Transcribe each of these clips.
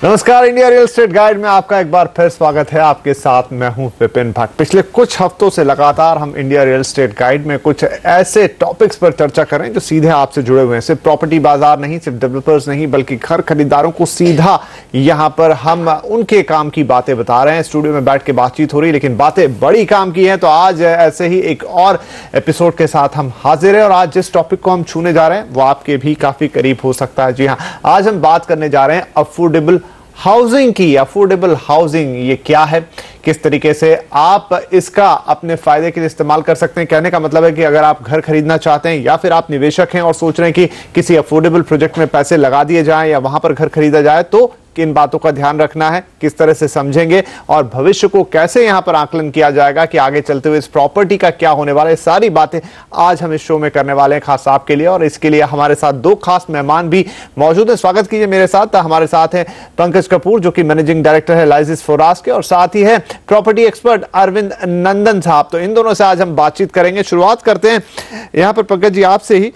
नमस्कार, India real estate guide में आपका एक बार फिर स्वागत है। आपके साथ मैं हूं विपिन भट्ट। पिछले कुछ हफ्तों से लगातार हम इंडिया रियल एस्टेट गाइड में कुछ ऐसे टॉपिक्स पर चर्चा कर रहे हैं जो सीधे आपसे जुड़े हुए हैं। सिर्फ प्रॉपर्टी बाजार नहीं, सिर्फ डेवलपर्स नहीं, बल्कि घर खरीदारों को सीधा यहां पर हम उनके काम की बातें बता रहे हैं। स्टूडियो में बैठ के बातचीत हो रही, लेकिन बातें बड़ी काम की है। तो आज ऐसे ही एक और एपिसोड के साथ हम हाजिर है और आज जिस टॉपिक को हम छूने जा रहे हैं वो आपके भी काफी करीब हो सकता है। जी हाँ, आज हम बात करने जा रहे हैं अफोर्डेबल हाउसिंग की। अफोर्डेबल हाउसिंग ये क्या है, किस तरीके से आप इसका अपने फायदे के लिए इस्तेमाल कर सकते हैं। कहने का मतलब है कि अगर आप घर खरीदना चाहते हैं या फिर आप निवेशक हैं और सोच रहे हैं कि किसी अफोर्डेबल प्रोजेक्ट में पैसे लगा दिए जाएं या वहां पर घर खरीदा जाए, तो किन बातों का ध्यान रखना है, किस तरह से समझेंगे और भविष्य को कैसे यहां पर आकलन किया जाएगा कि आगे चलते हुए इस प्रॉपर्टी का क्या होने वाला है, सारी बातें आज हम इस शो में करने वाले हैं खास आपके लिए। और इसके लिए हमारे साथ दो खास मेहमान भी मौजूद हैं। स्वागत कीजिए मेरे साथ। हमारे साथ हैं पंकज कपूर जो कि मैनेजिंग डायरेक्टर है लाइसिस फोरास के, और साथ ही है प्रॉपर्टी एक्सपर्ट अरविंद नंदन साहब। तो इन दोनों से आज हम बातचीत करेंगे। शुरुआत करते हैं यहां पर पंकज जी आपसे ही।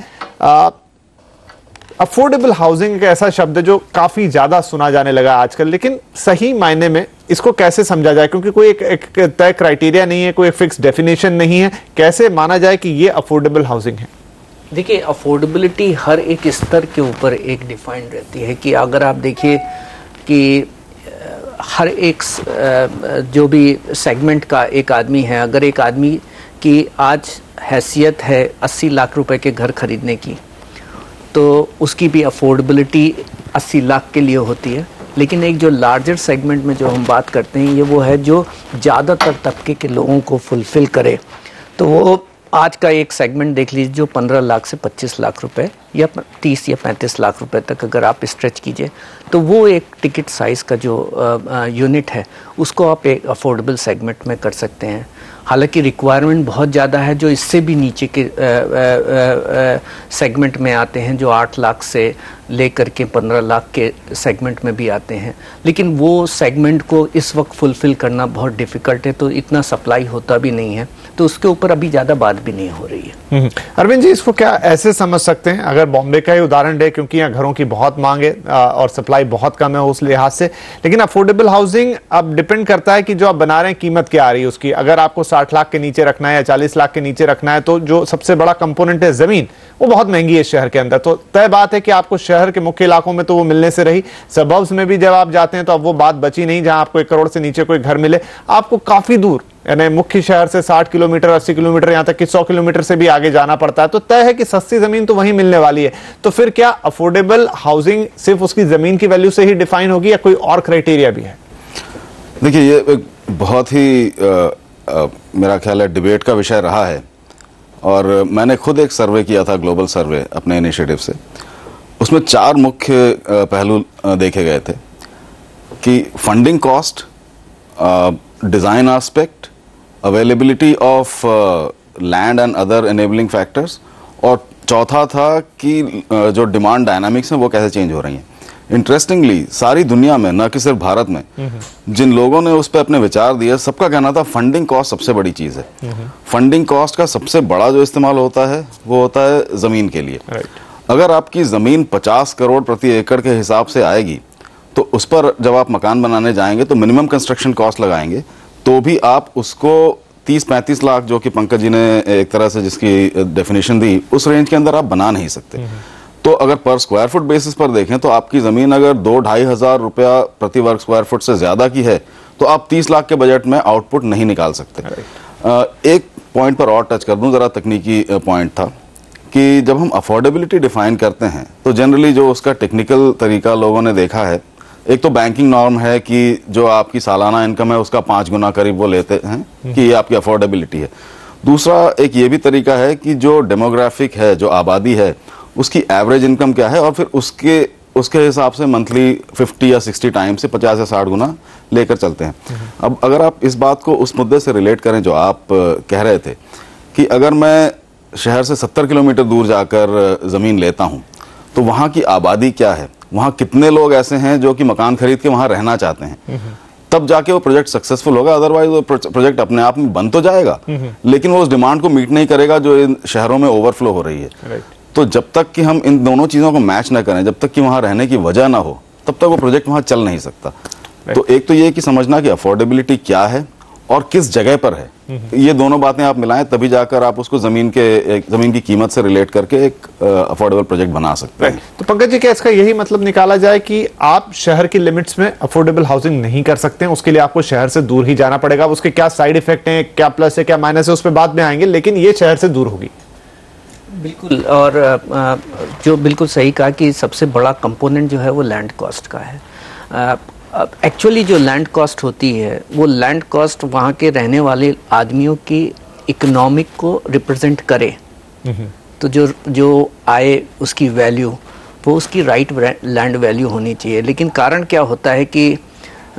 अफोर्डेबल हाउसिंग एक ऐसा शब्द है जो काफी ज्यादा सुना जाने लगा आजकल, लेकिन सही मायने में इसको कैसे समझा जाए, क्योंकि कोई एक तय क्राइटेरिया नहीं है, कोई फिक्स डेफिनेशन नहीं है। कैसे माना जाए कि ये अफोर्डेबल हाउसिंग है? देखिए, अफोर्डेबिलिटी हर एक स्तर के ऊपर एक डिफाइंड रहती है कि अगर आप देखिए कि हर एक जो भी सेगमेंट का एक आदमी है, अगर एक आदमी की आज हैसियत है 80 लाख रुपए के घर खरीदने की, तो उसकी भी अफोर्डेबिलिटी 80 लाख के लिए होती है। लेकिन एक जो लार्जर सेगमेंट में जो हम बात करते हैं, ये वो है जो ज़्यादातर तबके के लोगों को फुलफ़िल करे। तो वो आज का एक सेगमेंट देख लीजिए जो 15 लाख से 25 लाख रुपए या 30 या 35 लाख रुपए तक अगर आप स्ट्रेच कीजिए, तो वो एक टिकट साइज़ का जो यूनिट है उसको आप एक अफोर्डेबल सेगमेंट में कर सकते हैं। हालांकि रिक्वायरमेंट बहुत ज़्यादा है जो इससे भी नीचे के सेगमेंट में आते हैं, जो 8 लाख से लेकर के 15 लाख के सेगमेंट में भी आते हैं। लेकिन वो सेगमेंट को इस वक्त फुलफ़िल करना बहुत डिफ़िकल्ट है, तो इतना सप्लाई होता भी नहीं है, तो उसके ऊपर अभी ज़्यादा बात भी नहीं हो रही है। अरविंद जी, इसको क्या ऐसे समझ सकते हैं, अगर बॉम्बे का ही उदाहरण दे, क्योंकि यहाँ घरों की बहुत मांग है और सप्लाई बहुत कम है उस लिहाज से, लेकिन अफोर्डेबल हाउसिंग अब डिपेंड करता है कि जो आप बना रहे हैं कीमत क्या आ रही है उसकी। अगर आपको 60 लाख के नीचे रखना है या 40 लाख के नीचे रखना है, तो जो सबसे बड़ा कंपोनेंट है जमीन, वो बहुत महंगी है शहर के अंदर। तो तय बात है कि आपको शहर के मुख्य इलाकों में तो वो मिलने से रही, सबब्स में भी जब आप जाते हैं तो अब वो बात बची नहीं जहां आपको 1 करोड़ से नीचे कोई घर मिले। आपको काफी दूर, यानी मुख्य शहर से 60 किलोमीटर 80 किलोमीटर, यहां तक कि 100 किलोमीटर से भी आगे जाना पड़ता है। तो तय है कि सस्ती जमीन तो वहीं मिलने वाली है। तो फिर क्या अफोर्डेबल हाउसिंग सिर्फ उसकी जमीन की वैल्यू से ही डिफाइन होगी या कोई और क्राइटेरिया भी है? देखिए, ये एक बहुत ही मेरा ख्याल है डिबेट का विषय रहा है, और मैंने खुद एक सर्वे किया था, ग्लोबल सर्वे अपने इनिशिएटिव से। उसमें 4 मुख्य पहलू देखे गए थे कि funding cost, design aspect, availability of land and other enabling factors, और चौथा था कि जो डिमांड डायनामिक्स हैं वो कैसे चेंज हो रही हैं। इंटरेस्टिंगली सारी दुनिया में, न कि सिर्फ भारत में, जिन लोगों ने उस पर अपने विचार दिए, सबका कहना था फंडिंग कॉस्ट सबसे बड़ी चीज़ है। फंडिंग कॉस्ट का सबसे बड़ा जो इस्तेमाल होता है वो होता है ज़मीन के लिए। अगर आपकी ज़मीन 50 करोड़ प्रति एकड़ के हिसाब से आएगी, तो उस पर जब आप मकान बनाने जाएंगे तो मिनिमम कंस्ट्रक्शन कॉस्ट लगाएंगे, तो भी आप उसको 30-35 लाख, जो कि पंकज जी ने एक तरह से जिसकी डेफिनेशन दी, उस रेंज के अंदर आप बना नहीं सकते। तो अगर पर स्क्वायर फुट बेसिस पर देखें तो आपकी ज़मीन अगर 2-2.5 हज़ार रुपया प्रति वर्ग स्क्वायर फुट से ज़्यादा की है, तो आप 30 लाख के बजट में आउटपुट नहीं निकाल सकते। एक पॉइंट पर और टच कर दूं, ज़रा तकनीकी पॉइंट था कि जब हम अफोर्डेबिलिटी डिफाइन करते हैं तो जनरली जो उसका टेक्निकल तरीका लोगों ने देखा है, एक तो बैंकिंग नॉर्म है कि जो आपकी सालाना इनकम है उसका 5 गुना करीब वो लेते हैं कि ये आपकी अफोर्डेबिलिटी है। दूसरा एक ये भी तरीका है कि जो डेमोग्राफिक है, जो आबादी है, उसकी एवरेज इनकम क्या है, और फिर उसके हिसाब से मंथली 50 या 60 टाइम से 50 या 60 गुना लेकर चलते हैं। अब अगर आप इस बात को उस मुद्दे से रिलेट करें जो आप कह रहे थे कि अगर मैं शहर से 70 किलोमीटर दूर जाकर ज़मीन लेता हूं, तो वहाँ की आबादी क्या है, वहाँ कितने लोग ऐसे हैं जो कि मकान खरीद के वहाँ रहना चाहते हैं, तब जाके वो प्रोजेक्ट सक्सेसफुल होगा। अदरवाइज वो प्रोजेक्ट अपने आप में बन तो जाएगा, लेकिन वो उस डिमांड को मीट नहीं करेगा जो इन शहरों में ओवरफ्लो हो रही है। तो जब तक कि हम इन दोनों चीज़ों को मैच ना करें, जब तक कि वहाँ रहने की वजह ना हो, तब तक वो प्रोजेक्ट वहां चल नहीं सकता। तो एक तो ये कि समझना कि अफोर्डेबिलिटी क्या है और किस जगह पर है, ये दोनों बातें आप मिलाएं, तभी जाकर आप उसको जमीन की कीमत से रिलेट करके एक अफोर्डेबल प्रोजेक्ट बना सकते हैं। तो पंकज जी, क्या इसका यही मतलब निकाला जाए कि आप शहर की लिमिट्स में अफोर्डेबल हाउसिंग नहीं कर सकते हैं, उसके लिए आपको शहर से दूर ही जाना पड़ेगा? उसके क्या साइड इफेक्ट हैं, क्या प्लस है क्या माइनस है, उस पर बाद में आएंगे, लेकिन ये शहर से दूर होगी। बिल्कुल, और जो बिल्कुल सही कहा कि सबसे बड़ा कंपोनेंट जो है वो लैंड कॉस्ट का है। एक्चुअली जो लैंड कॉस्ट होती है वो लैंड कॉस्ट वहाँ के रहने वाले आदमियों की इकोनॉमिक को रिप्रेजेंट करे। तो जो आए उसकी वैल्यू वो उसकी राइट लैंड वैल्यू होनी चाहिए। लेकिन कारण क्या होता है कि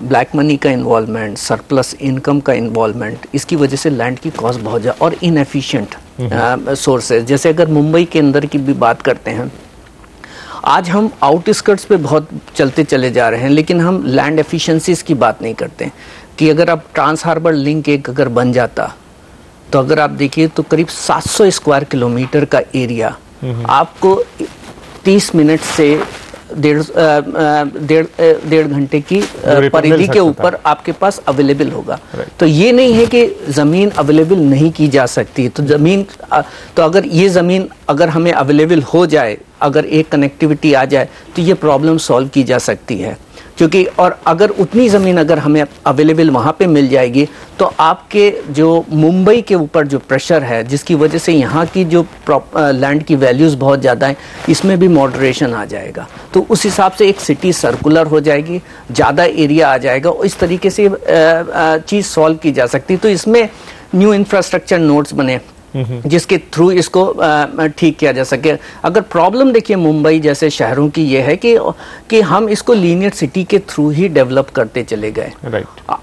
ब्लैक मनी का इन्वॉल्वमेंट, सरप्लस इनकम का इन्वॉल्वमेंट, इसकी वजह से लैंड की कॉस्ट बहुत ज़्यादा और इनएफिशिएंट सोर्सेज। जैसे अगर मुंबई के अंदर की भी बात करते हैं, आज हम आउटस्कर्ट्स पे बहुत चलते चले जा रहे हैं, लेकिन हम लैंड एफिशिएंसीज की बात नहीं करते कि अगर अब ट्रांस हार्बर लिंक एक अगर बन जाता तो अगर आप देखिए तो करीब 700 स्क्वायर किलोमीटर का एरिया आपको 30 मिनट से डेढ़ घंटे की परिधि के ऊपर आपके पास अवेलेबल होगा। तो ये नहीं है कि ज़मीन अवेलेबल नहीं की जा सकती। तो ज़मीन तो अगर ये ज़मीन अगर हमें अवेलेबल हो जाए, अगर एक कनेक्टिविटी आ जाए तो ये प्रॉब्लम सॉल्व की जा सकती है। क्योंकि और अगर उतनी ज़मीन अगर हमें अवेलेबल वहाँ पे मिल जाएगी तो आपके जो मुंबई के ऊपर जो प्रेशर है, जिसकी वजह से यहाँ की जो लैंड की वैल्यूज़ बहुत ज़्यादा हैं, इसमें भी मॉडरेशन आ जाएगा। तो उस हिसाब से एक सिटी सर्कुलर हो जाएगी, ज़्यादा एरिया आ जाएगा, और इस तरीके से चीज़ सॉल्व की जा सकती है। तो इसमें न्यू इंफ्रास्ट्रक्चर नोड्स बने जिसके थ्रू इसको ठीक किया जा सके। अगर प्रॉब्लम देखिए मुंबई जैसे शहरों की ये है कि हम इसको लीनियर सिटी के थ्रू ही डेवलप करते चले गए।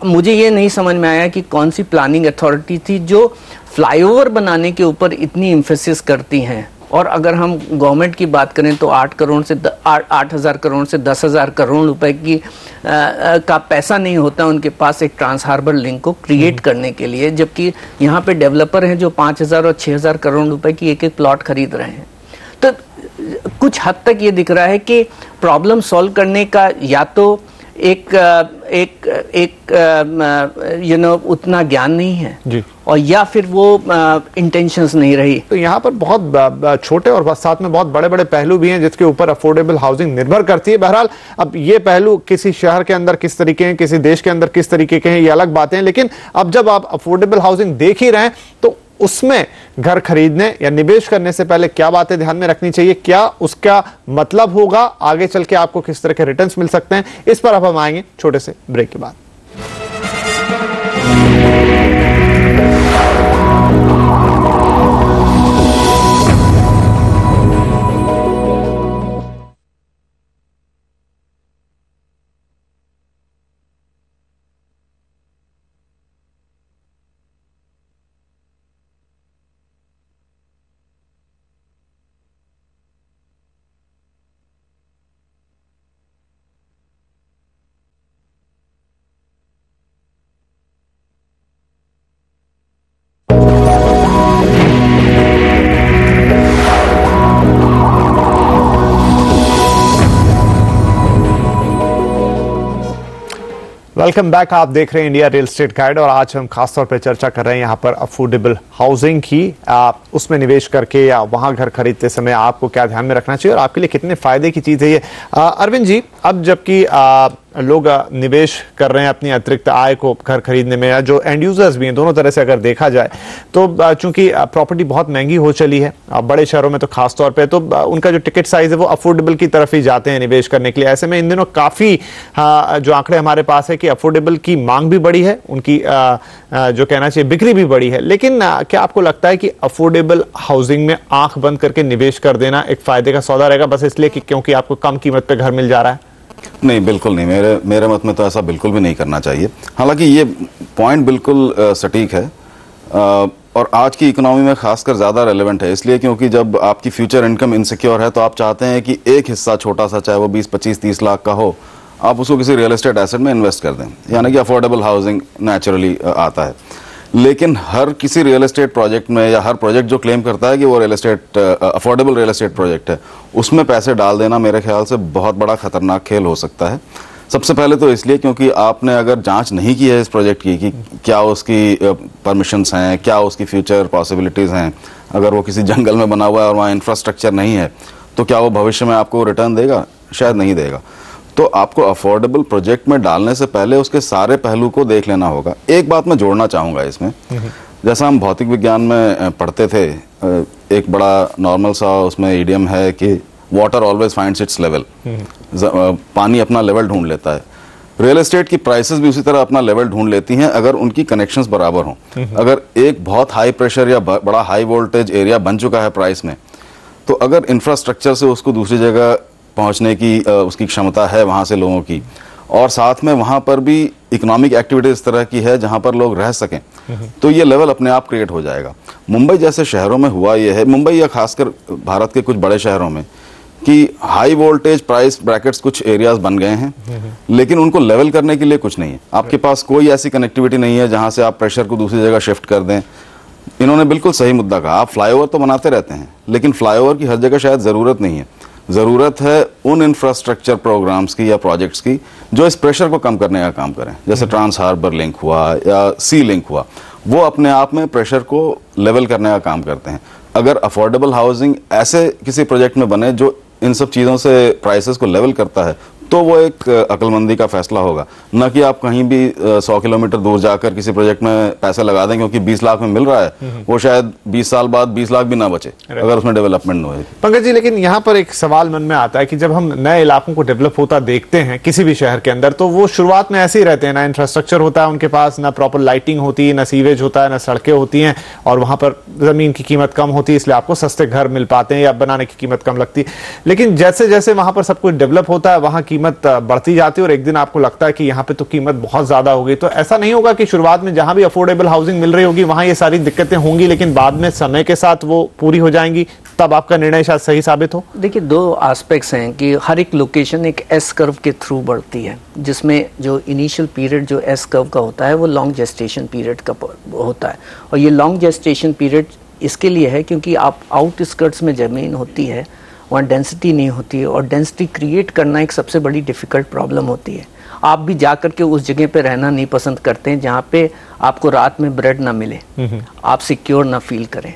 मुझे ये नहीं समझ में आया कि कौन सी प्लानिंग अथॉरिटी थी जो फ्लाईओवर बनाने के ऊपर इतनी एम्फेसिस करती हैं। और अगर हम गवर्नमेंट की बात करें तो 8,000 करोड़ से 10,000 करोड़ रुपए की का पैसा नहीं होता उनके पास एक ट्रांस हार्बर लिंक को क्रिएट करने के लिए, जबकि यहाँ पे डेवलपर हैं जो 5,000 और 6,000 करोड़ रुपए की एक प्लॉट खरीद रहे हैं। तो कुछ हद तक ये दिख रहा है कि प्रॉब्लम सॉल्व करने का या तो उतना ज्ञान नहीं है जी, और या फिर वो इंटेंशंस नहीं रही। तो यहाँ पर बहुत छोटे और साथ में बहुत बड़े बड़े पहलू भी हैं जिसके ऊपर अफोर्डेबल हाउसिंग निर्भर करती है। बहरहाल अब ये पहलू किसी शहर के अंदर किस तरीके हैं, किसी देश के अंदर किस तरीके के हैं, ये अलग बातें हैं। लेकिन अब जब आप अफोर्डेबल हाउसिंग देख ही रहे हैं तो उसमें घर खरीदने या निवेश करने से पहले क्या बातें ध्यान में रखनी चाहिए, क्या उसका मतलब होगा, आगे चल के आपको किस तरह के रिटर्न्स मिल सकते हैं, इस पर अब हम आएंगे छोटे से ब्रेक के बाद। Welcome back. आप देख रहे हैं इंडिया रियल एस्टेट गाइड और आज हम खासतौर पर चर्चा कर रहे हैं यहाँ पर अफोर्डेबल हाउसिंग की। उसमें निवेश करके या वहाँ घर खरीदते समय आपको क्या ध्यान में रखना चाहिए और आपके लिए कितने फायदे की चीज़ है ये। अरविंद जी, अब जबकि लोग निवेश कर रहे हैं अपनी अतिरिक्त आय को घर खरीदने में, या जो एंड यूजर्स भी हैं, दोनों तरह से अगर देखा जाए तो चूंकि प्रॉपर्टी बहुत महंगी हो चली है बड़े शहरों में तो खास तौर पे, तो उनका जो टिकट साइज है वो अफोर्डेबल की तरफ ही जाते हैं निवेश करने के लिए। ऐसे में इन दिनों काफी जो आंकड़े हमारे पास है कि अफोर्डेबल की मांग भी बढ़ी है, उनकी जो कहना चाहिए बिक्री भी बढ़ी है। लेकिन क्या आपको लगता है कि अफोर्डेबल हाउसिंग में आंख बंद करके निवेश कर देना एक फायदे का सौदा रहेगा बस इसलिए कि क्योंकि आपको कम कीमत पे घर मिल जा रहा है? नहीं, बिल्कुल नहीं। मेरे मत में तो ऐसा बिल्कुल भी नहीं करना चाहिए। हालांकि ये पॉइंट बिल्कुल सटीक है और आज की इकोनॉमी में खासकर ज़्यादा रेलेवेंट है, इसलिए क्योंकि जब आपकी फ्यूचर इनकम इनसिक्योर है तो आप चाहते हैं कि एक हिस्सा छोटा सा, चाहे वो 20, 25, 30 लाख का हो, आप उसको किसी रियल एस्टेट एसेट में इन्वेस्ट कर दें, यानी कि अफोर्डेबल हाउसिंग नेचुरली आता है। लेकिन हर किसी रियल एस्टेट प्रोजेक्ट में या हर प्रोजेक्ट जो क्लेम करता है कि वो real estate affordable real estate project है, उसमें पैसे डाल देना मेरे ख्याल से बहुत बड़ा खतरनाक खेल हो सकता है। सबसे पहले तो इसलिए क्योंकि आपने अगर जांच नहीं की है इस प्रोजेक्ट की कि क्या उसकी परमिशंस हैं, क्या उसकी फ्यूचर पॉसिबिलिटीज़ हैं, अगर वो किसी जंगल में बना हुआ है और वहाँ इंफ्रास्ट्रक्चर नहीं है तो क्या वो भविष्य में आपको रिटर्न देगा? शायद नहीं देगा। तो आपको अफोर्डेबल प्रोजेक्ट में डालने से पहले उसके सारे पहलू को देख लेना होगा। एक बात मैं जोड़ना चाहूँगा इसमें, जैसा हम भौतिक विज्ञान में पढ़ते थे, एक बड़ा नॉर्मल सा उसमें इडियम है कि water always finds it's level, पानी अपना लेवल ढूंढ लेता है। रियल एस्टेट की प्राइसेस भी उसी तरह अपना लेवल ढूंढ लेती हैं अगर उनकी कनेक्शंस बराबर हों। अगर एक बहुत हाई प्रेशर या बड़ा हाई वोल्टेज एरिया बन चुका है प्राइस में, तो अगर इंफ्रास्ट्रक्चर से उसको दूसरी जगह पहुंचने की उसकी क्षमता है वहां से लोगों की, और साथ में वहां पर भी इकोनॉमिक एक्टिविटी इस तरह की है जहां पर लोग रह सकें, तो ये लेवल अपने आप क्रिएट हो जाएगा। मुंबई जैसे शहरों में हुआ ये है, मुंबई या खासकर भारत के कुछ बड़े शहरों में, कि हाई वोल्टेज प्राइस ब्रैकेट्स कुछ एरियाज बन गए हैं, लेकिन उनको लेवल करने के लिए कुछ नहीं है। आपके पास कोई ऐसी कनेक्टिविटी नहीं है जहां से आप प्रेशर को दूसरी जगह शिफ्ट कर दें। इन्होंने बिल्कुल सही मुद्दा कहा, आप फ्लाईओवर तो बनाते रहते हैं, लेकिन फ्लाईओवर की हर जगह शायद ज़रूरत नहीं है। ज़रूरत है उन इंफ्रास्ट्रक्चर प्रोग्राम्स की या प्रोजेक्ट्स की जो इस प्रेशर को कम करने का काम करें, जैसे ट्रांस हार्बर लिंक हुआ या सी लिंक हुआ, वो अपने आप में प्रेशर को लेवल करने का काम करते हैं। अगर अफोर्डेबल हाउसिंग ऐसे किसी प्रोजेक्ट में बने जो इन सब चीज़ों से प्राइसेस को लेवल करता है, तो वो एक अक्लमंदी का फैसला होगा, न कि आप कहीं भी 100 किलोमीटर दूर जाकर किसी प्रोजेक्ट में पैसे लगा दें क्योंकि 20 लाख में मिल रहा है, वो शायद 20 साल बाद 20 लाख भी ना बचे अगर उसमें डेवलपमेंट हो। पंकज जी, लेकिन यहाँ पर एक सवाल मन में आता है कि जब हम नए इलाकों को डेवलप होता देखते हैं किसी भी शहर के अंदर, तो वो शुरुआत में ऐसे ही रहते हैं, ना इंफ्रास्ट्रक्चर होता है उनके पास, ना प्रॉपर लाइटिंग होती है, ना सीवेज होता है, ना सड़कें होती हैं, और वहां पर जमीन की कीमत कम होती है, इसलिए आपको सस्ते घर मिल पाते हैं या बनाने की कीमत कम लगती है। लेकिन जैसे जैसे वहां पर सब कुछ डेवलप होता है, वहां कीमत बढ़ती जाती है और एक दिन आपको लगता है कि यहाँ पे तो कीमत बहुत ज्यादा हो गई। तो ऐसा नहीं होगा कि शुरुआत में जहां भी अफोर्डेबल हाउसिंग मिल रही होगी वहां ये सारी दिक्कतें होंगी, लेकिन बाद में समय के साथ वो पूरी हो जाएंगी, तब आपका निर्णय शायद सही साबित हो? देखिए, दो एस्पेक्ट्स हैं कि हर एक लोकेशन एक एस कर्व के थ्रू बढ़ती है, जिसमें जो इनिशियल पीरियड जो एस कर्व का होता है वो लॉन्ग जेस्टेशन पीरियड का होता है। और ये लॉन्ग जेस्टेशन पीरियड इसके लिए है क्योंकि आप आउटस्कर्ट्स में ज़मीन होती है, वहाँ डेंसिटी नहीं होती है, और डेंसिटी क्रिएट करना एक सबसे बड़ी डिफ़िकल्ट प्रॉब्लम होती है। आप भी जा कर के उस जगह पे रहना नहीं पसंद करते हैं जहाँ पे आपको रात में ब्रेड ना मिले, आप सिक्योर ना फील करें।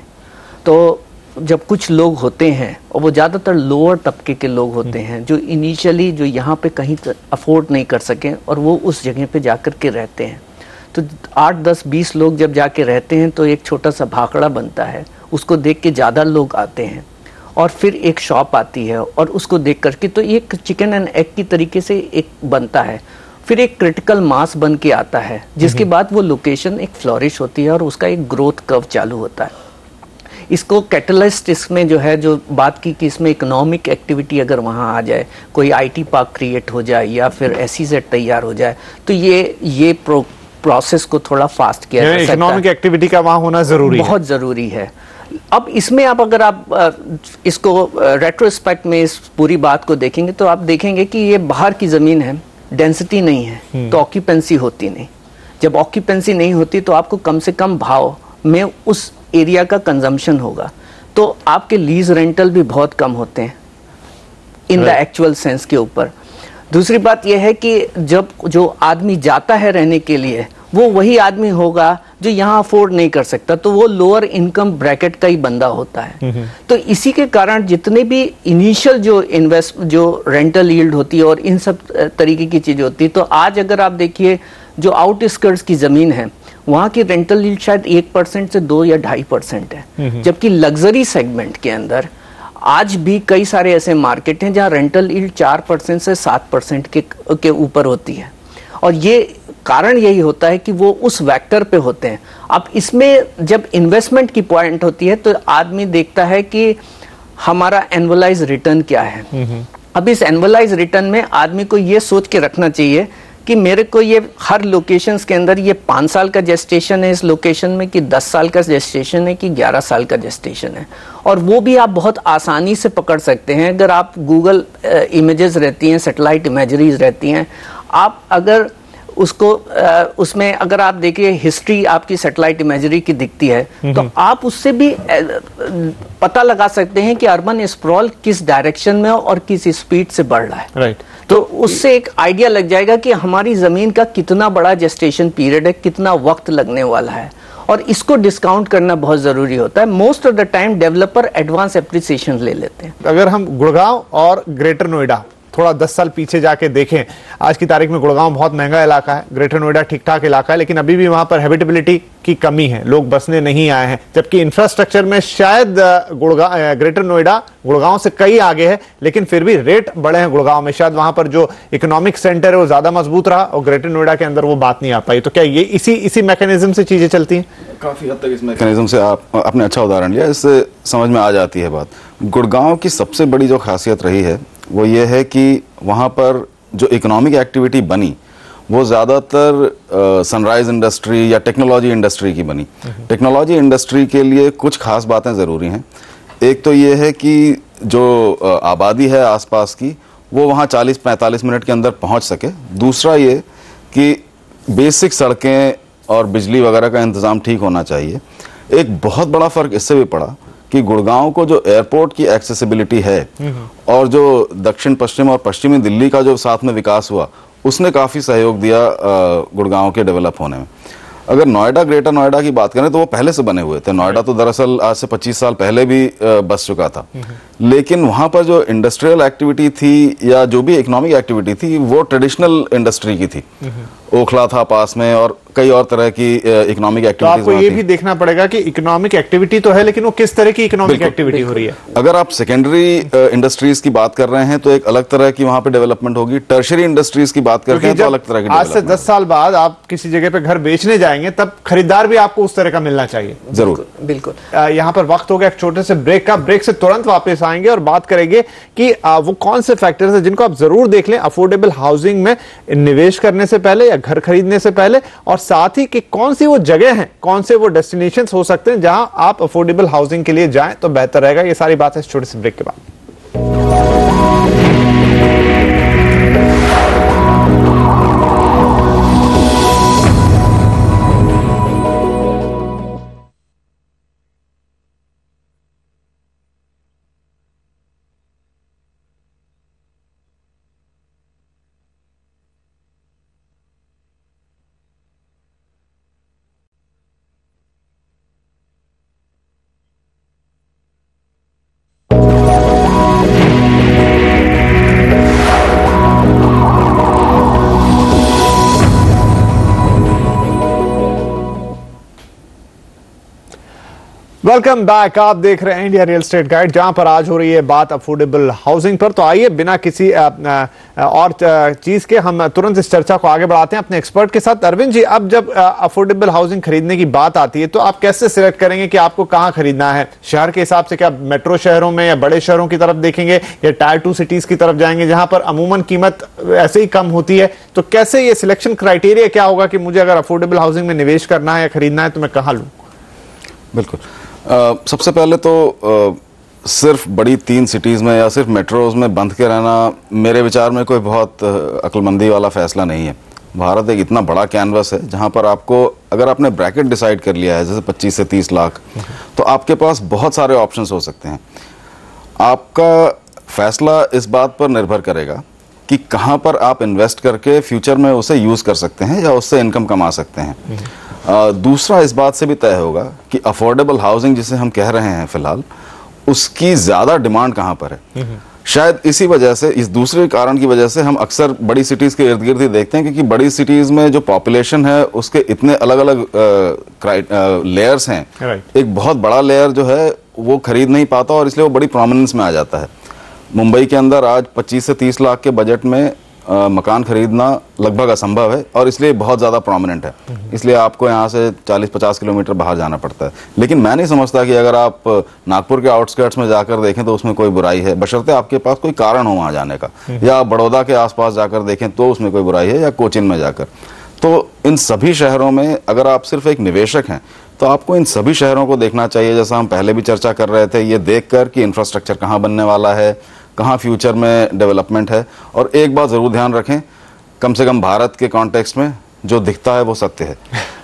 तो जब कुछ लोग होते हैं, और वो ज़्यादातर लोअर तबके के लोग होते हैं जो इनिशियली जो यहाँ पे कहीं अफोर्ड नहीं कर सकें, और वो उस जगह पे जा कर के रहते हैं, तो 8, 10, 20 लोग जब जाके रहते हैं तो एक छोटा सा भाखड़ा बनता है, उसको देख के ज़्यादा लोग आते हैं, और फिर एक शॉप आती है और उसको देख करके तो एक चिकन एंड एग की तरीके से एक बनता है, फिर एक क्रिटिकल मास बन के आता है, जिसके बाद वो लोकेशन एक फ्लोरिश होती है और उसका एक ग्रोथ कर्व चालू होता है। इसको कैटलिस्ट इसमें जो है जो बात की कि इसमें इकोनॉमिक एक्टिविटी अगर वहाँ आ जाए, कोई आईटी पार्क क्रिएट हो जाए या फिर एसईजेड तैयार हो जाए, तो ये प्रोसेस को थोड़ा फास्ट किया जा सकता है। इकोनॉमिक एक्टिविटी का वहाँ होना जरूरी बहुत ज़रूरी है। अब इसमें आप अगर आप इसको रेट्रोस्पेक्ट में इस पूरी बात को देखेंगे तो आप देखेंगे कि ये बाहर की ज़मीन है, डेंसिटी नहीं है, तो ऑक्यूपेंसी होती नहीं। जब ऑक्यूपेंसी नहीं होती तो आपको कम से कम भाव में उस एरिया का कंजम्पशन होगा, तो आपके लीज रेंटल भी बहुत कम होते हैं इन द एक्चुअल सेंस के ऊपर। दूसरी बात यह है कि जब जो आदमी जाता है रहने के लिए, वो वही आदमी होगा जो यहाँ अफोर्ड नहीं कर सकता, तो वो लोअर इनकम ब्रैकेट का ही बंदा होता है। तो इसी के कारण जितने भी इनिशियल जो रेंटल यील्ड होती है और इन सब तरीके की चीजें होती है, तो आज अगर आप देखिए जो आउटस्कर्ट्स की जमीन है वहाँ की रेंटल यील्ड शायद 1% से 2 या 2.5% है, जबकि लग्जरी सेगमेंट के अंदर आज भी कई सारे ऐसे मार्केट हैं जहाँ रेंटल यील्ड 4% से 7% के ऊपर होती है। और ये कारण यही होता है कि वो उस वेक्टर पे होते हैं। अब इसमें जब इन्वेस्टमेंट की पॉइंट होती है तो आदमी देखता है कि हमारा एनुअलाइज रिटर्न क्या है। अब इस एनुअलाइज रिटर्न में आदमी को ये सोच के रखना चाहिए कि मेरे को ये हर लोकेशंस के अंदर ये 5 साल का जेस्टेशन है इस लोकेशन में, कि 10 साल का जेस्टेशन है, कि 11 साल का जेस्टेशन है। और वो भी आप बहुत आसानी से पकड़ सकते हैं अगर आप गूगल इमेजेस रहती हैं, सैटेलाइट इमेजरीज रहती हैं, आप अगर उसको उसमें अगर आप देखिए हिस्ट्री आपकी सैटेलाइट इमेजरी की दिखती है, तो आप उससे भी पता लगा सकते हैं कि अर्बन स्प्रॉल किस डायरेक्शन में और किस स्पीड से बढ़ रहा है। राइट। तो उससे एक आइडिया लग जाएगा कि हमारी जमीन का कितना बड़ा जेस्टेशन पीरियड है, कितना वक्त लगने वाला है, और इसको डिस्काउंट करना बहुत जरूरी होता है। Most of the time developer advance appreciation ले लेते हैं। अगर हम गुड़गांव और ग्रेटर नोएडा थोड़ा 10 साल पीछे जाके देखें, आज की तारीख में गुड़गांव बहुत महंगा इलाका है, ग्रेटर नोएडा ठीक ठाक इलाका है, लेकिन अभी भी वहां पर हैबिटेबिलिटी की कमी है, लोग बसने नहीं आए हैं। जबकि इंफ्रास्ट्रक्चर में शायद ग्रेटर नोएडा गुड़गांव से कई आगे है, लेकिन फिर भी रेट बड़े हैं गुड़गांव में। शायद वहां पर जो इकोनॉमिक सेंटर है वो ज्यादा मजबूत रहा और ग्रेटर नोएडा के अंदर वो बात नहीं आ पाई। तो क्या ये इसी मैकेनिज्म से चीजें चलती हैं? काफी हद तक इस मैकेनिज्म से आपने अच्छा उदाहरण लिया, इससे समझ में आ जाती है बात। गुड़गांव की सबसे बड़ी जो खासियत रही है वो ये है कि वहाँ पर जो इकोनॉमिक एक्टिविटी बनी वो ज़्यादातर सनराइज इंडस्ट्री या टेक्नोलॉजी इंडस्ट्री की बनी। टेक्नोलॉजी इंडस्ट्री के लिए कुछ खास बातें ज़रूरी हैं। एक तो ये है कि जो आबादी है आसपास की वो वहाँ 40-45 मिनट के अंदर पहुँच सके। दूसरा ये कि बेसिक सड़कें और बिजली वगैरह का इंतज़ाम ठीक होना चाहिए। एक बहुत बड़ा फ़र्क इससे भी पड़ा कि गुड़गांव को जो एयरपोर्ट की एक्सेसिबिलिटी है और जो दक्षिण पश्चिम और पश्चिमी दिल्ली का जो साथ में विकास हुआ उसने काफ़ी सहयोग दिया गुड़गांव के डेवलप होने में। अगर नोएडा, ग्रेटर नोएडा की बात करें तो वो पहले से बने हुए थे। नोएडा तो दरअसल आज से 25 साल पहले भी बस चुका था, लेकिन वहाँ पर जो इंडस्ट्रियल एक्टिविटी थी या जो भी इकोनॉमिक एक्टिविटी थी वो ट्रेडिशनल इंडस्ट्री की थी। ओखला था पास में और कई और तरह की इकोनॉमिक एक्टिविटीज। तो आपको ये भी देखना पड़ेगा कि इकोनॉमिक एक्टिविटी तो है, लेकिन वो किस तरह की इकोनॉमिक एक्टिविटी हो रही है। अगर आप सेकेंडरी इंडस्ट्रीज की बात कर रहे हैं तो एक अलग तरह की वहां पे डेवलपमेट होगी। टर्शरी इंडस्ट्रीज की बात करते हैं तो अलग तरह की। आज से 10 साल बाद आप किसी जगह पे घर बेचने जाएंगे तब खरीदार भी आपको उस तरह का मिलना चाहिए। जरूर, बिल्कुल। यहाँ पर वक्त हो गया एक छोटे से ब्रेक का। ब्रेक से तुरंत वापस आएंगे और बात करेंगे कि वो कौन से फैक्टर्स हैं जिनको आप जरूर देख लें अफोर्डेबल हाउसिंग में निवेश करने से पहले या घर खरीदने से पहले, और साथ ही कि कौन सी वो जगह हैं, कौन से वो डेस्टिनेशंस हो सकते हैं जहां आप अफोर्डेबल हाउसिंग के लिए जाएं तो बेहतर रहेगा। ये सारी बातें इस छोटे से ब्रेक के बाद। Welcome back. आप देख रहे हैं इंडिया रियल एस्टेट गाइड, जहां पर आज हो रही है बात अफोर्डेबल हाउसिंग पर। तो आइए बिना किसी और चीज के हम तुरंत इस चर्चा को आगे बढ़ाते हैं अपने एक्सपर्ट के साथ। अरविंद जी, अब जब अफोर्डेबल हाउसिंग खरीदने की बात आती है तो आप कैसे सिलेक्ट करेंगे कि आपको कहां खरीदना है? शहर के हिसाब से, क्या मेट्रो शहरों में या बड़े शहरों की तरफ देखेंगे या टायर 2 सिटीज की तरफ जाएंगे जहां पर अमूमन कीमत ऐसे ही कम होती है? तो कैसे ये सिलेक्शन क्राइटेरिया क्या होगा कि मुझे अगर अफोर्डेबल हाउसिंग में निवेश करना है या खरीदना है तो मैं कहां लूं? बिल्कुल, सबसे पहले तो सिर्फ बड़ी 3 सिटीज़ में या सिर्फ मेट्रोज में बंध के रहना मेरे विचार में कोई बहुत अक्लमंदी वाला फैसला नहीं है। भारत एक इतना बड़ा कैनवस है जहां पर आपको, अगर आपने ब्रैकेट डिसाइड कर लिया है जैसे 25 से 30 लाख, तो आपके पास बहुत सारे ऑप्शंस हो सकते हैं। आपका फैसला इस बात पर निर्भर करेगा कि कहां पर आप इन्वेस्ट करके फ्यूचर में उसे यूज़ कर सकते हैं या उससे इनकम कमा सकते हैं। दूसरा इस बात से भी तय होगा कि अफोर्डेबल हाउसिंग जिसे हम कह रहे हैं फिलहाल, उसकी ज़्यादा डिमांड कहाँ पर है। शायद इसी वजह से, इस दूसरे कारण की वजह से हम अक्सर बड़ी सिटीज़ के इर्द गिर्द ही देखते हैं, क्योंकि बड़ी सिटीज़ में जो पॉपुलेशन है उसके इतने अलग अलग लेयर्स हैं। एक बहुत बड़ा लेयर जो है वो खरीद नहीं पाता और इसलिए वो बड़ी प्रोमिनेंस में आ जाता है। मुंबई के अंदर आज 25 से 30 लाख के बजट में मकान खरीदना लगभग असंभव है और इसलिए बहुत ज़्यादा प्रोमिनेंट है। इसलिए आपको यहाँ से 40-50 किलोमीटर बाहर जाना पड़ता है। लेकिन मैं नहीं समझता कि अगर आप नागपुर के आउटस्कर्ट्स में जाकर देखें तो उसमें कोई बुराई है, बशर्ते आपके पास कोई कारण हो वहाँ जाने का, या बड़ौदा के आसपास जाकर देखें तो उसमें कोई बुराई है, या कोचिन में जाकर। तो इन सभी शहरों में अगर आप सिर्फ एक निवेशक हैं तो आपको इन सभी शहरों को देखना चाहिए, जैसा हम पहले भी चर्चा कर रहे थे, ये देखकर कि इंफ्रास्ट्रक्चर कहाँ बनने वाला है, कहाँ फ्यूचर में डेवलपमेंट है। और एक बात ज़रूर ध्यान रखें, कम से कम भारत के कॉन्टेक्स्ट में जो दिखता है वो सत्य है,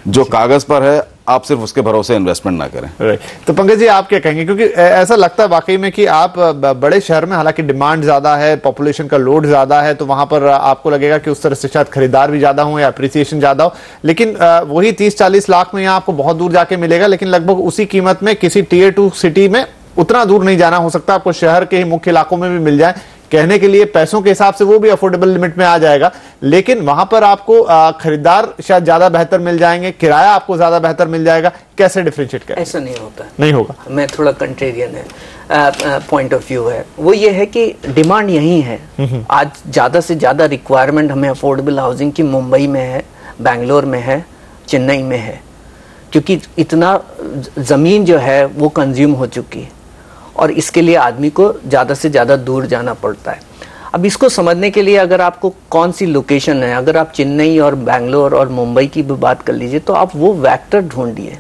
जो कागज पर है आप सिर्फ उसके भरोसे इन्वेस्टमेंट ना करें। तो पंकज जी आप क्या कहेंगे, क्योंकि ऐसा लगता है वाकई में कि आप बड़े शहर में, हालांकि डिमांड ज्यादा है, पॉपुलेशन का लोड ज्यादा है, तो वहां पर आपको लगेगा कि उस तरह से शायद खरीदार भी ज्यादा हो या अप्रिसिएशन ज्यादा हो, लेकिन वही 30-40 लाख में यहाँ आपको बहुत दूर जाके मिलेगा, लेकिन लगभग उसी कीमत में किसी टियर 2 सिटी में उतना दूर नहीं जाना, हो सकता है आपको शहर के ही मुख्य इलाकों में भी मिल जाए। कहने के लिए पैसों के हिसाब से वो भी अफोर्डेबल लिमिट में आ जाएगा, लेकिन वहां पर आपको खरीदार शायद ज्यादा बेहतर मिल जाएंगे, किराया आपको ज्यादा बेहतर मिल जाएगा। कैसे डिफरेंशिएट करें? ऐसा नहीं होता, नहीं होगा। मैं थोड़ा कंट्रेरियन है पॉइंट ऑफ व्यू है, वो ये है कि डिमांड यही है। आज ज्यादा से ज्यादा रिक्वायरमेंट हमें अफोर्डेबल हाउसिंग की मुंबई में है, बैंगलोर में है, चेन्नई में है, क्योंकि इतना जमीन जो है वो कंज्यूम हो चुकी है और इसके लिए आदमी को ज़्यादा से ज़्यादा दूर जाना पड़ता है। अब इसको समझने के लिए अगर आपको कौन सी लोकेशन है, अगर आप चेन्नई और बैंगलोर और मुंबई की भी बात कर लीजिए, तो आप वो वेक्टर ढूंढिए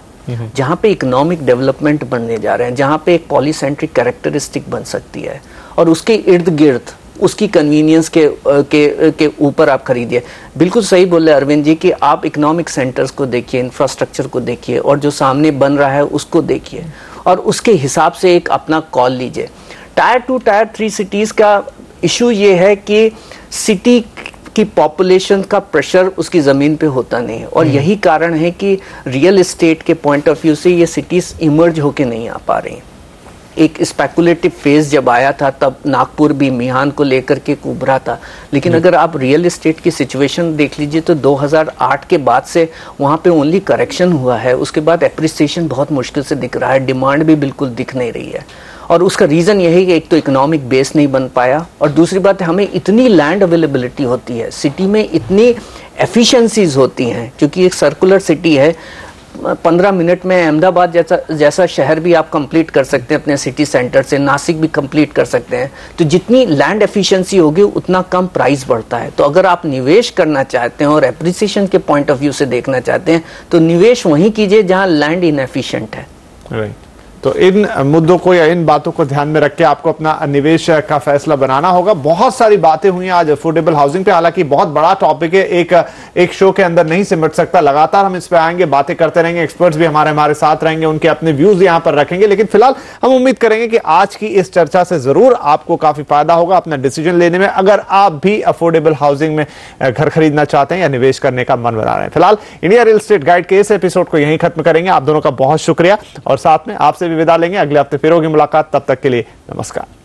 जहाँ पे इकोनॉमिक डेवलपमेंट बनने जा रहे हैं, जहाँ पे एक पॉलीसेंट्रिक कैरेक्टरिस्टिक बन सकती है, और उसके इर्द गिर्द उसकी कन्वीनियंस के ऊपर आप खरीदिए। बिल्कुल सही बोले अरविंद जी कि आप इकोनॉमिक सेंटर्स को देखिए, इंफ्रास्ट्रक्चर को देखिए, और जो सामने बन रहा है उसको देखिए, और उसके हिसाब से एक अपना कॉल लीजिए। टायर 2 टायर 3 सिटीज का इशू ये है कि सिटी की पॉपुलेशन का प्रेशर उसकी ज़मीन पे होता नहीं है, और यही कारण है कि रियल एस्टेट के पॉइंट ऑफ व्यू से ये सिटीज इमर्ज होके नहीं आ पा रही हैं। एक स्पेकुलेटिव फेज जब आया था तब नागपुर भी मिहान को लेकर के उभरा था, लेकिन अगर आप रियल एस्टेट की सिचुएशन देख लीजिए तो 2008 के बाद से वहाँ पे ओनली करेक्शन हुआ है, उसके बाद एप्रिसिएशन बहुत मुश्किल से दिख रहा है, डिमांड भी बिल्कुल दिख नहीं रही है। और उसका रीज़न यही है कि एक तो इकोनॉमिक बेस नहीं बन पाया, और दूसरी बात है हमें इतनी लैंड अवेलेबिलिटी होती है, सिटी में इतनी एफिशिएंसीज होती हैं, क्योंकि एक सर्कुलर सिटी है। 15 मिनट में अहमदाबाद जैसा शहर भी आप कंप्लीट कर सकते हैं अपने सिटी सेंटर से, नासिक भी कंप्लीट कर सकते हैं। तो जितनी लैंड एफिशिएंसी होगी उतना कम प्राइस बढ़ता है। तो अगर आप निवेश करना चाहते हैं और एप्रिसिएशन के पॉइंट ऑफ व्यू से देखना चाहते हैं तो निवेश वहीं कीजिए जहां लैंड इनएफिशिएंट है। राइट। तो इन मुद्दों को या इन बातों को ध्यान में रख के आपको अपना निवेश का फैसला बनाना होगा। बहुत सारी बातें हुई आज अफोर्डेबल हाउसिंग पे, हालांकि बहुत बड़ा टॉपिक है, एक शो के अंदर नहीं सिमट सकता। लगातार हम इस पे आएंगे, बातें करते रहेंगे, एक्सपर्ट्स भी हमारे साथ रहेंगे, उनके अपने व्यूज यहां पर रखेंगे। लेकिन फिलहाल हम उम्मीद करेंगे कि आज की इस चर्चा से जरूर आपको काफी फायदा होगा अपना डिसीजन लेने में, अगर आप भी अफोर्डेबल हाउसिंग में घर खरीदना चाहते हैं या निवेश करने का मन बना रहे हैं। फिलहाल इंडिया रियल एस्टेट गाइड के इस एपिसोड को यहीं खत्म करेंगे। आप दोनों का बहुत शुक्रिया, और साथ में आपसे विदा लेंगे। अगले हफ्ते फिर होगी मुलाकात, तब तक के लिए नमस्कार।